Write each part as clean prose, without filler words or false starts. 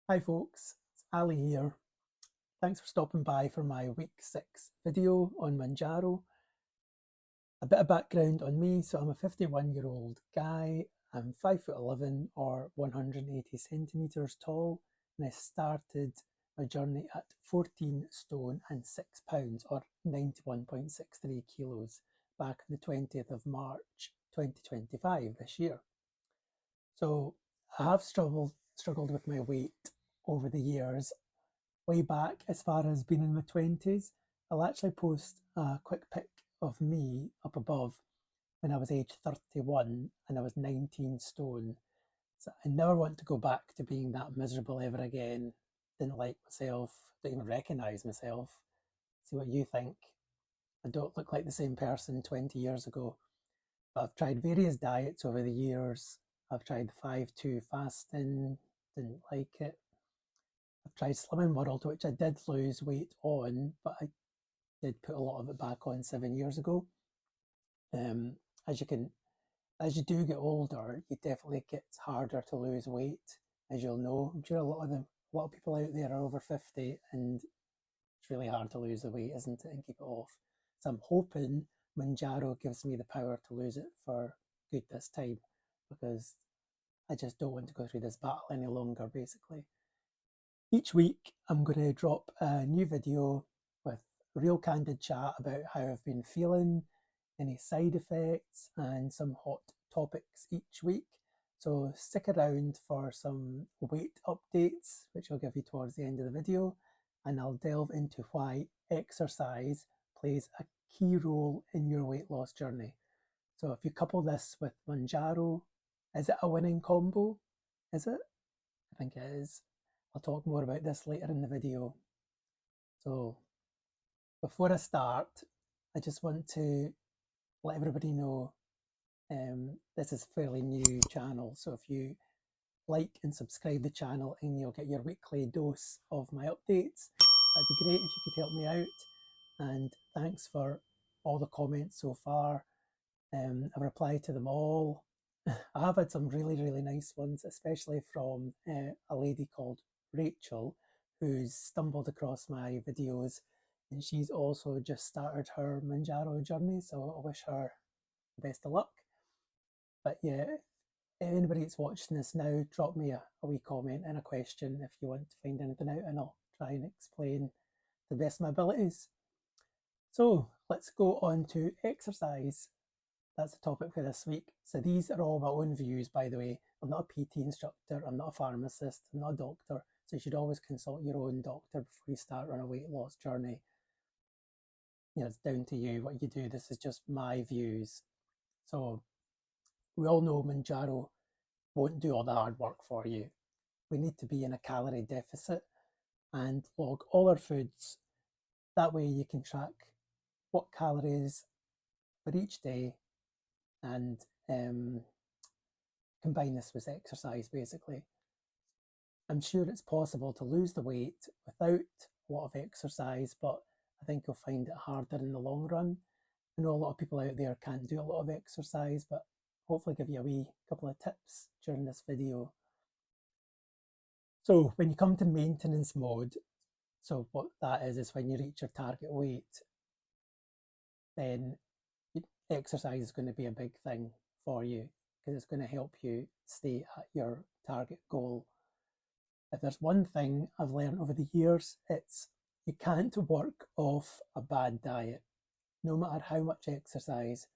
Hi folks, it's Ali here. Thanks for stopping by for my week 6 video on Mounjaro. A bit of background on me, so I'm a 51-year-old guy. I'm 5'11" or 180 centimeters tall, and I started my journey at 14 stone and 6 pounds or 91.63 kilos back on the 20th of March 2025 this year. So I have struggled with my weight over the years. Way back as far as being in my 20s, I'll actually post a quick pic of me up above when I was age 31 and I was 19 stone. So I never want to go back to being that miserable ever again. Didn't like myself, don't even recognise myself. See what you think. I don't look like the same person 20 years ago. But I've tried various diets over the years. I've tried 5-2 fasting, didn't like it. I've tried Slimming World, which I did lose weight on, but I did put a lot of it back on 7 years ago. As you do get older, it definitely gets harder to lose weight, as you'll know. I'm sure a lot of people out there are over 50, and it's really hard to lose the weight, isn't it, and keep it off. So I'm hoping Mounjaro gives me the power to lose it for good this time, because I just don't want to go through this battle any longer, basically. Each week, I'm going to drop a new video with a real candid chat about how I've been feeling, any side effects, and some hot topics each week. So stick around for some weight updates, which I'll give you towards the end of the video, and I'll delve into why exercise plays a key role in your weight loss journey. So if you couple this with Mounjaro, is it a winning combo? Is it? I think it is. I'll talk more about this later in the video. So before I start, I just want to let everybody know this is a fairly new channel. So if you like and subscribe the channel and you'll get your weekly dose of my updates, that'd be great if you could help me out. And thanks for all the comments so far. I've replied to them all. I have had some really, really nice ones, especially from a lady called Rachel, who's stumbled across my videos, and she's also just started her Mounjaro journey, so I wish her the best of luck. But yeah, if anybody that's watching this now, drop me a wee comment and a question if you want to find anything out, and I'll try and explain to the best of my abilities. So let's go on to exercise. That's the topic for this week. So these are all my own views, by the way. I'm not a PT instructor, I'm not a pharmacist, I'm not a doctor, so you should always consult your own doctor before you start on a weight loss journey. You know, it's down to you what you do. This is just my views. So we all know Mounjaro won't do all the hard work for you. We need to be in a calorie deficit and log all our foods. That way you can track what calories for each day and combine this with exercise, basically. I'm sure it's possible to lose the weight without a lot of exercise, but I think you'll find it harder in the long run. I know a lot of people out there can't do a lot of exercise, but hopefully give you a wee couple of tips during this video. So when you come to maintenance mode, so what that is when you reach your target weight, then exercise is going to be a big thing for you, because it's going to help you stay at your target goal. If there's one thing I've learned over the years, it's you can't work off a bad diet. No matter how much exercise,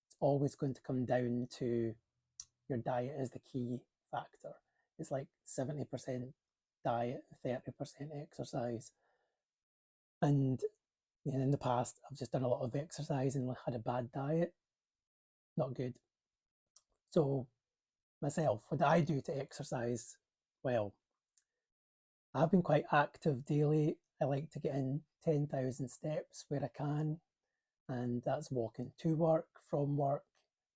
it's always going to come down to your diet is the key factor. It's like 70% diet, 30% exercise. And in the past, I've just done a lot of exercise and had a bad diet. Not good. So myself, what do I do to exercise? Well, I've been quite active daily. I like to get in 10,000 steps where I can, and that's walking to work, from work,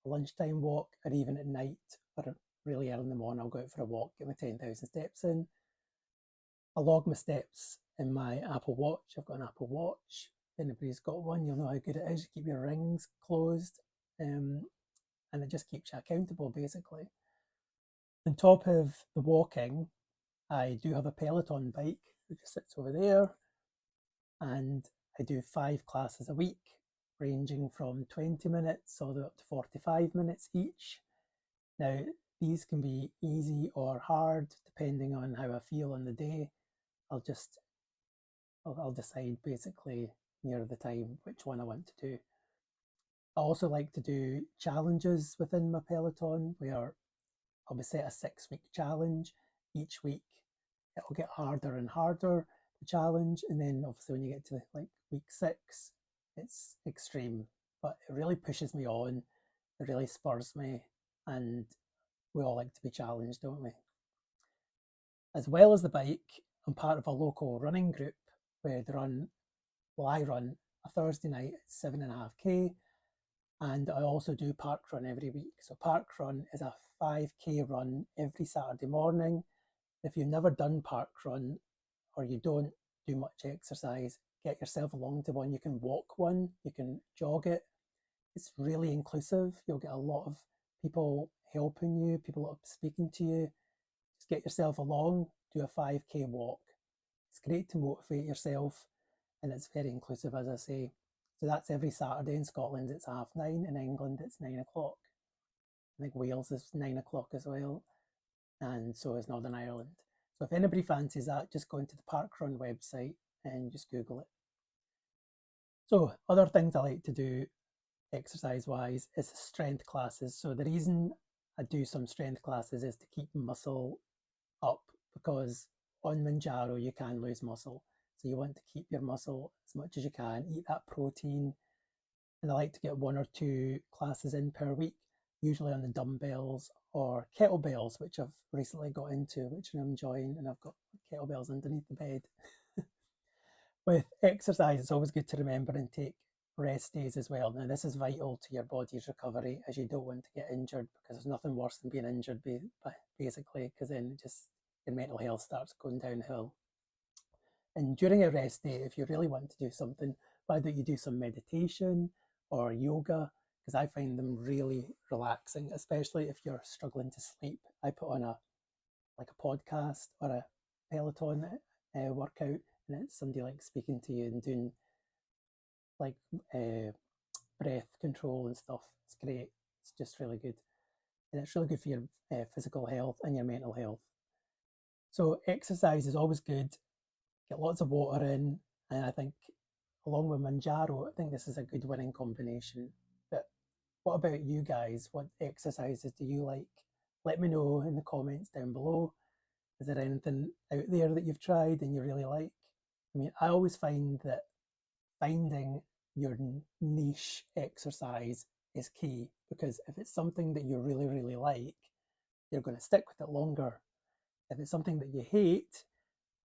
a lunchtime walk, or even at night or really early in the morning. I'll go out for a walk, get my 10,000 steps in. I log my steps in my Apple Watch. I've got an Apple Watch. If anybody's got one, you'll know how good it is. You keep your rings closed, and it just keeps you accountable, basically. On top of the walking, I do have a Peloton bike that just sits over there, and I do 5 classes a week, ranging from 20 minutes all the way up to 45 minutes each. Now, these can be easy or hard depending on how I feel on the day. I'll decide basically near the time which one I want to do. I also like to do challenges within my Peloton where I'll be set a 6-week challenge. Each week it'll get harder and harder, the challenge, and then obviously when you get to like week 6, it's extreme, but it really pushes me on, it really spurs me, and we all like to be challenged, don't we? As well as the bike, I'm part of a local running group where I run a Thursday night at 7.5k, and I also do park run every week. So park run is a 5k run every Saturday morning. If you've never done park run or you don't do much exercise, get yourself along to one. You can walk one, you can jog it. It's really inclusive. You'll get a lot of people helping you, people speaking to you. Just get yourself along, do a 5k walk. It's great to motivate yourself, and it's very inclusive, as I say. So that's every Saturday. In Scotland it's 9:30, in England it's 9 o'clock. I think Wales is 9 o'clock as well, and so is Northern Ireland. So if anybody fancies that, just go into the Parkrun website and just Google it. So other things I like to do exercise wise is strength classes. So the reason I do some strength classes is to keep muscle up, because on Mounjaro you can lose muscle. So you want to keep your muscle as much as you can, eat that protein. And I like to get 1 or 2 classes in per week, usually on the dumbbells or kettlebells, which I've recently got into, which I'm enjoying, and I've got kettlebells underneath the bed. With exercise, it's always good to remember and take rest days as well. Now, this is vital to your body's recovery, as you don't want to get injured, because there's nothing worse than being injured, basically, because then just your mental health starts going downhill. And during a rest day, if you really want to do something, why don't you do some meditation or yoga? Because I find them really relaxing, especially if you're struggling to sleep. I put on a podcast or a Peloton workout, and it's somebody like speaking to you and doing like breath control and stuff. It's great. It's just really good, and it's really good for your physical health and your mental health. So exercise is always good. Get lots of water in, and I think along with Mounjaro, I think this is a good winning combination. But what about you guys? What exercises do you like? Let me know in the comments down below. Is there anything out there that you've tried and you really like? I mean, I always find that finding your niche exercise is key, because if it's something that you really, really like, you're going to stick with it longer. If it's something that you hate,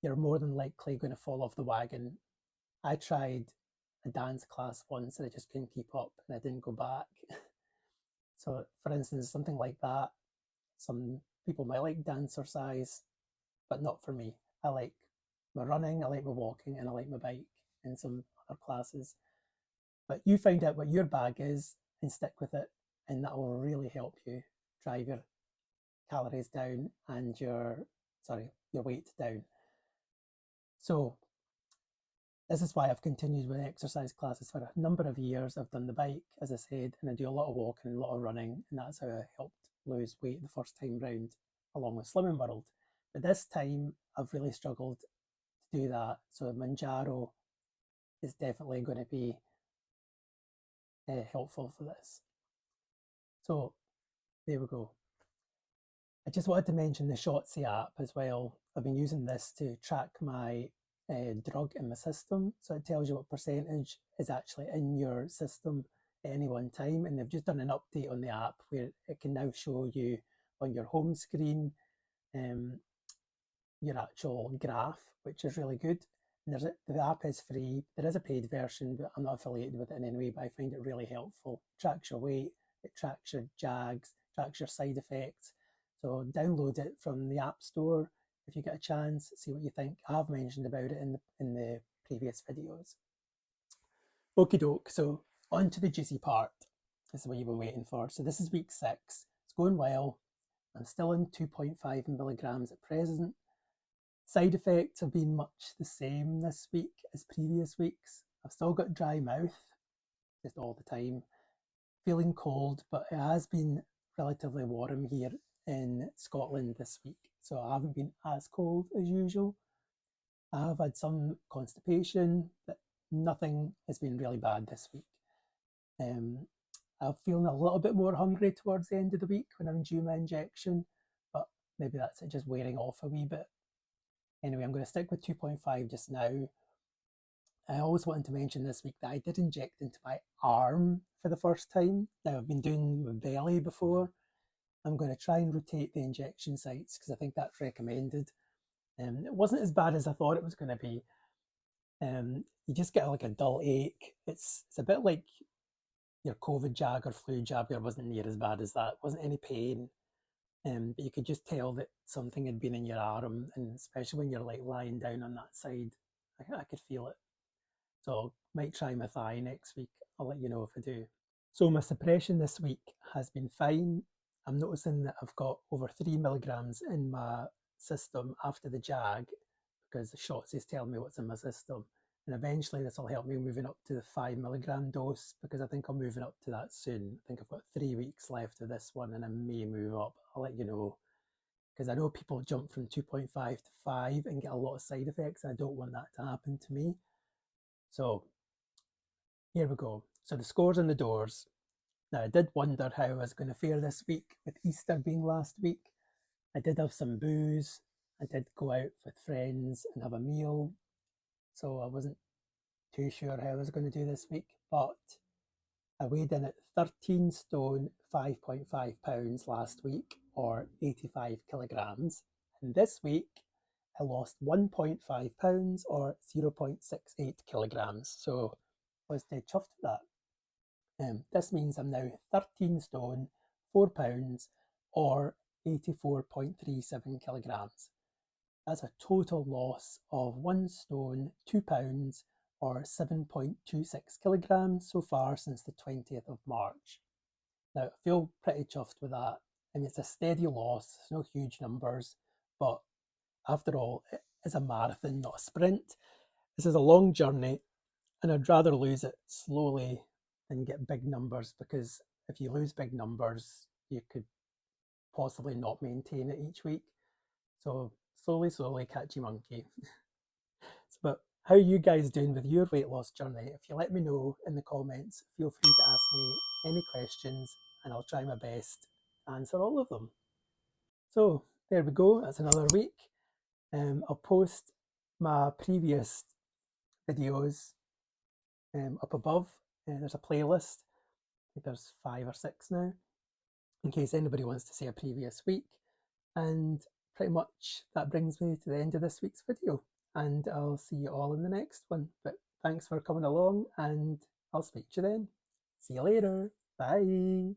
you're more than likely going to fall off the wagon. I tried a dance class once and I just couldn't keep up and I didn't go back. So, for instance, something like that, some people might like dancercise, but not for me. I like my running, I like my walking, and I like my bike and some other classes. But you find out what your bag is and stick with it, and that will really help you drive your calories down and your weight down. So this is why I've continued with exercise classes for a number of years. I've done the bike, as I said, and I do a lot of walking and a lot of running, and that's how I helped lose weight the first time round, along with Slimming World. But this time I've really struggled to do that. So Mounjaro is definitely going to be helpful for this. So there we go. I just wanted to mention the Shotsy app as well. I've been using this to track my drug in my system. So it tells you what percentage is actually in your system at any one time. And they've just done an update on the app where it can now show you on your home screen your actual graph, which is really good. And the app is free. There is a paid version, but I'm not affiliated with it in any way, but I find it really helpful. It tracks your weight, it tracks your JAGs, tracks your side effects. So download it from the App Store if you get a chance, see what you think. I've mentioned about it in the previous videos. Okie doke, so on to the juicy part. This is what you've been waiting for. So this is week 6. It's going well. I'm still in 2.5 milligrams at present. Side effects have been much the same this week as previous weeks. I've still got dry mouth, just all the time, feeling cold, but it has been relatively warm here in Scotland this week, so I haven't been as cold as usual. I have had some constipation, but nothing has been really bad this week. I'm feeling a little bit more hungry towards the end of the week when I'm due my injection, but maybe that's it just wearing off a wee bit. Anyway, I'm going to stick with 2.5 just now. I always wanted to mention this week that I did inject into my arm for the first time. Now, I've been doing my belly before. I'm going to try and rotate the injection sites because I think that's recommended. It wasn't as bad as I thought it was going to be. You just get like a dull ache. It's a bit like your COVID jab or flu jab. There wasn't near as bad as that. Wasn't any pain. But you could just tell that something had been in your arm, and especially when you're like lying down on that side, I could feel it. So might try my thigh next week. I'll let you know if I do. So my suppression this week has been fine. I'm noticing that I've got over 3 milligrams in my system after the JAG because the Shotsy is telling me what's in my system. And eventually this will help me moving up to the 5 milligram dose because I think I'm moving up to that soon. I think I've got 3 weeks left of this one and I may move up. I'll let you know. Because I know people jump from 2.5 to 5 and get a lot of side effects. I don't want that to happen to me. So here we go. So the scores and the doors. Now I did wonder how I was going to fare this week with Easter being last week. I did have some booze. I did go out with friends and have a meal. So I wasn't too sure how I was going to do this week. But I weighed in at 13 stone, 5.5 pounds last week, or 85 kilograms. And this week I lost 1.5 pounds or 0.68 kilograms. So I was dead chuffed with that. This means I'm now 13 stone, 4 pounds or 84.37 kilograms. That's a total loss of 1 stone, 2 pounds or 7.26 kilograms so far since the 20th of March. Now, I feel pretty chuffed with that. I mean, it's a steady loss, it's no huge numbers, but after all, it is a marathon, not a sprint. This is a long journey, and I'd rather lose it slowly than get big numbers, because if you lose big numbers, you could possibly not maintain it each week. So slowly, catchy monkey. But how are you guys doing with your weight loss journey? If you let me know in the comments, feel free to ask me any questions and I'll try my best to answer all of them. So there we go, that's another week. I'll post my previous videos up above. There's a playlist. I think there's 5 or 6 now, in case anybody wants to see a previous week. And pretty much that brings me to the end of this week's video, and I'll see you all in the next one. But thanks for coming along, and I'll speak to you then. See you later. Bye.